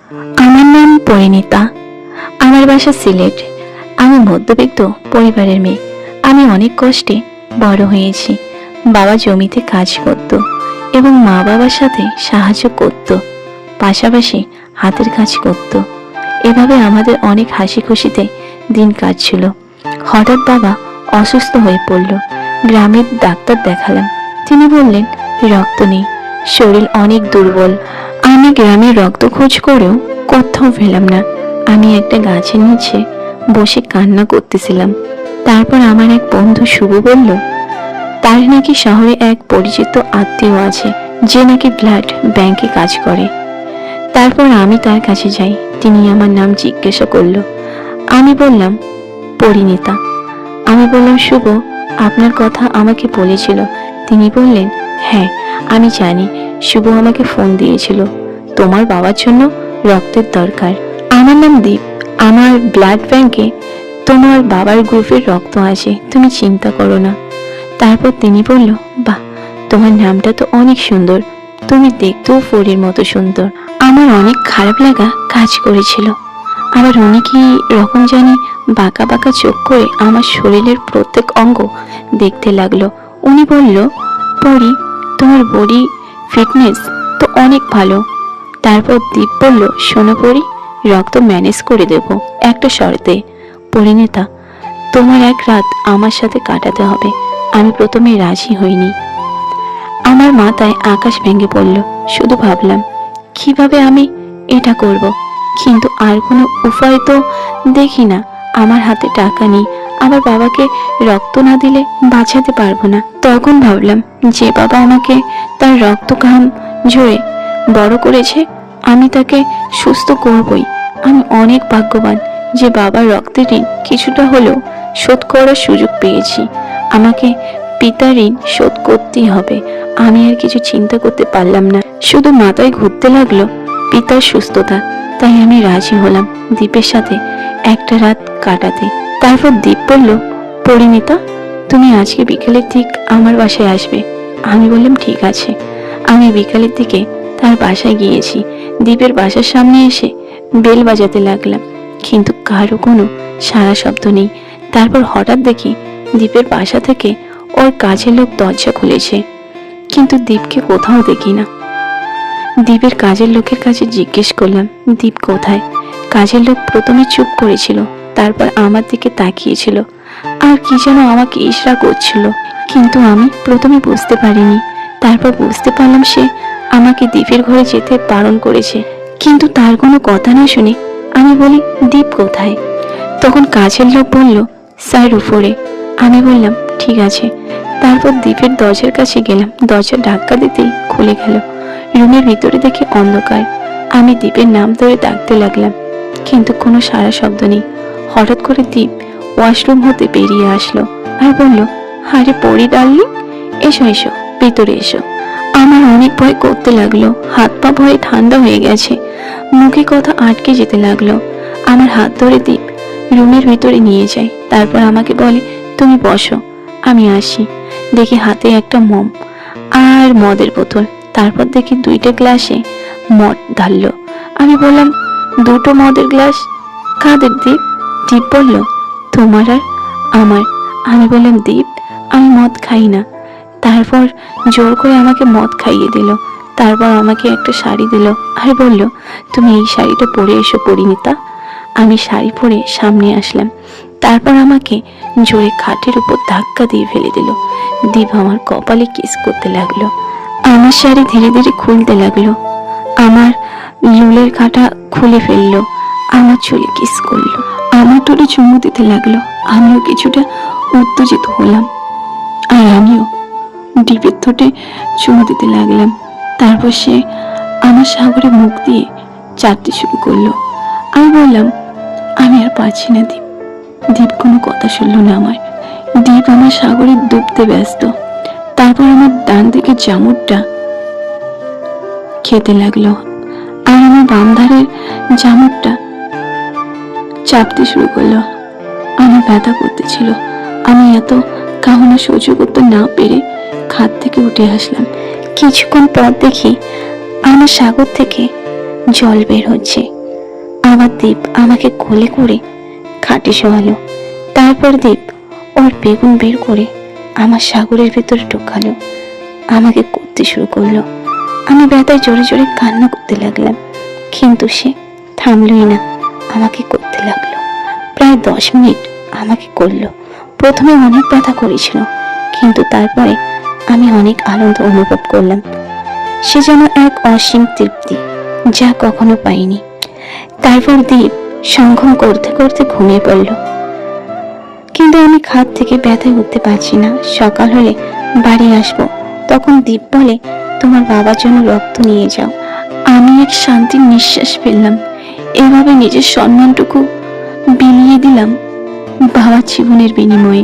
আমার নাম পরিণীতা। আমার বাসা সিলেট। আমি মধ্যবিত্ত পরিবারের মেয়ে। আমি অনেক কষ্টে বড় হয়েছি। বাবা জমিতে কাজ করত এবং মা বাবার সাথে সাহায্য করত, পাশাপাশি হাতের কাজ করত। এভাবে আমাদের অনেক হাসি খুশিতে দিন কাটছিল। হঠাৎ বাবা অসুস্থ হয়ে পড়ল। গ্রামের ডাক্তার দেখালাম। তিনি বললেন রক্ত নেই, শরীর অনেক দুর্বল। আমি গ্রামে রক্ত খোঁজ করেও কোথাও পেলাম না। আমি একটা গাছের নিচে বসে কান্না করতেছিলাম। তারপর আমার এক বন্ধু শুভ বলল তার নাকি শহরে এক পরিচিত আত্মীয় আছে যে নাকি ব্লাড ব্যাংকে কাজ করে। তারপর আমি তার কাছে যাই। তিনি আমার নাম জিজ্ঞাসা করলো। আমি বললাম পরিণীতা। আমি বললাম শুভ আপনার কথা আমাকে বলেছিল। তিনি বললেন হ্যাঁ আমি জানি, শুভ আমাকে ফোন দিয়েছিল, তোমার বাবার জন্য রক্তের দরকার। আমার নাম দীপ। আমার ব্লাড ব্যাংকে তোমার বাবার গ্রুপের রক্ত আছে, তুমি চিন্তা করো না। তারপর তিনি বলল বাহ, তোমার নামটা তো অনেক সুন্দর, তুমি দেখতেও পরীর মতো সুন্দর। আমার অনেক খারাপ লাগা কাজ করেছিল। আবার উনি কি রকম জানি বাঁকা বাঁকা চোখ করে আমার শরীরের প্রত্যেক অঙ্গ দেখতে লাগলো। উনি বলল পরি, তোমার বডি ফিটনেস তো অনেক ভালো। তারপর দীপ বলল শোনো পরি, রক্ত ম্যানেজ করে দেব একটা শর্তে। পরিণীতা, তোমার এক রাত আমার সাথে কাটাতে হবে। আমি প্রথমে রাজি হইনি। আমার মাথায় আকাশ ভেঙে পড়ল। শুধু ভাবলাম কিভাবে আমি এটা করব, কিন্তু আর কোনো উপায় তো দেখি না। আমার হাতে টাকা নেই, আবার বাবাকে রক্ত না দিলে বাঁচাতে পারবো না। তখন ভাবলাম যে বাবা আমাকে তার রক্ত ঘাম ঝরে বড় করেছে, আমি তাকে সুস্থ করবই। আমি অনেক ভাগ্যবান যে বাবার রক্তের ঋণ কিছুটা হলেও শোধ করার সুযোগ পেয়েছি। আমাকে পিতার ঋণ শোধ করতেই হবে। আমি আর কিছু চিন্তা করতে পারলাম না, শুধু মাথায় ঘুরতে লাগলো পিতার সুস্থতা। তাই আমি রাজি হলাম দীপের সাথে একটা রাত কাটাতে। তারপর দীপ বলল পরিণীতা, তুমি আজকে বিকেলের দিক আমার বাসায় আসবে। আমি বললাম ঠিক আছে। আমি বিকালের দিকে তার বাসায় গিয়েছি। দীপের বাসার সামনে এসে বেল বাজাতে লাগলাম, কিন্তু কারো কোনো সাড়া শব্দ নেই। তারপর হঠাৎ দেখি দীপের বাসা থেকে ওর কাজের লোক দরজা খুলেছে, কিন্তু দীপকে কোথাও দেখি না। দীপের কাজের লোকের কাছে জিজ্ঞেস করলাম দীপ কোথায়। কাজের লোক প্রথমে চুপ করেছিল, তারপর আমার দিকে তাকিয়েছিল আর কি যেন আমাকে ইশারা করছিল, কিন্তু আমি প্রথমে বুঝতে পারিনি। তারপর বুঝতে পারলাম সে আমাকে দীপের ঘরে যেতে বারণ করেছে, কিন্তু তার কোনো কথা না শুনে আমি বলি দীপ কোথায়। তখন কাজের লোক বলল স্যার উপরে। আমি বললাম ঠিক আছে। তারপর দীপের দরজার কাছে গেলাম। দরজা ধাক্কা দিতেই খুলে গেল। রুমের ভিতরে দেখে অন্ধকার। আমি দীপের নাম ধরে ডাকতে লাগলাম, কিন্তু কোনো সাড়া শব্দ নেই। হঠাৎ করে দীপ ওয়াশরুম হতে বেরিয়ে আসলো আর বলল আরে পরি ডার্লিং, এসো এসো, ভিতরে এসো। আমার অনেক ভয় করতে লাগলো, হাত পা ভয়ে ঠান্ডা হয়ে গেছে, মুখে কথা আটকে যেতে লাগলো। আমার হাত ধরে দীপ রুমের ভিতরে নিয়ে যায়। তারপর আমাকে বলে তুমি বসো, আমি আসি। দেখি হাতে একটা মম আর মদের বোতল। তারপর দেখি দুইটা গ্লাসে মদ ঢাললো। আমি বললাম দুটো মদের গ্লাস কাদের দীপ? দীপ বলল তোমার আর আমার। আমি বললাম দীপ আমি মদ খাই না। তারপর জোর করে আমাকে মদ খাইয়ে দিল। তারপর আমাকে একটা শাড়ি দিল আর বলল তুমি এই শাড়িটা পরে এসো পরিণীতা। আমি শাড়ি পরে সামনে আসলাম। তারপর আমাকে জোরে খাটের উপর ধাক্কা দিয়ে ফেলে দিল। দীপ আমার কপালে কিস করতে লাগলো। আমার শাড়ি ধীরে ধীরে খুলতে লাগলো। আমার লুলের কাঁটা খুলে ফেললো। আমার চুলে কিস করলো। আমার ঠোঁটে চুমু দিতে লাগলো। আমিও কিছুটা উত্তেজিত হলাম আর আমিও দীপের ঠোঁটে চুমু দিতে লাগলাম। তারপর সে আমার সাগরে মুখ দিয়ে চাটতে শুরু করলো। আমি বললাম আমি আর পারছি না দীপ। দীপ কোনো কথা শুনলো না আমার। দীপ আমার সাগরে ডুবতে ব্যস্ত। তারপর আমার ডান দিকে জামুরটা খেতে লাগলো আর আমার বাম ধারের জামুরটা চাপতে শুরু করলো। আমার ব্যথা করতেছিল। আমি এত কাহনা সহ্য করতে না পেরে খাট থেকে উঠে আসলাম। কিছুক্ষণ পর দেখি আমার সাগর থেকে জল বের হচ্ছে। আবার দীপ আমাকে কোলে করে খাটে শোয়ালো। তারপর দীপ ওর বেগুন বের করে আমার সাগরের ভেতরে ঢোকালো, আমাকে করতে শুরু করলো। আমি ব্যথায় জোরে জোরে কান্না করতে লাগলাম, কিন্তু সে থামলই না, আমাকে করতে লাগলো। প্রায় 10 মিনিট আমাকে করলো। প্রথমে অনেক ব্যথা করেছিল, কিন্তু তারপরে আমি অনেক আনন্দ অনুভব করলাম। সে যেন এক অসীম তৃপ্তি, যা কখনো পাইনি। তারপর দীপ সংযম করতে করতে ঘুমিয়ে পড়ল, কিন্তু আমি খাট থেকে ব্যথায় উঠতে পারছি না। সকাল হলে বাড়ি আসবো, তখন দীপ বলে, তোমার বাবার জন্য রক্ত নিয়ে যাও। আমি এক শান্তির নিঃশ্বাস ফেললাম। এভাবে নিজের সম্মানটুকু বিলিয়ে দিলাম বাবার জীবনের বিনিময়ে।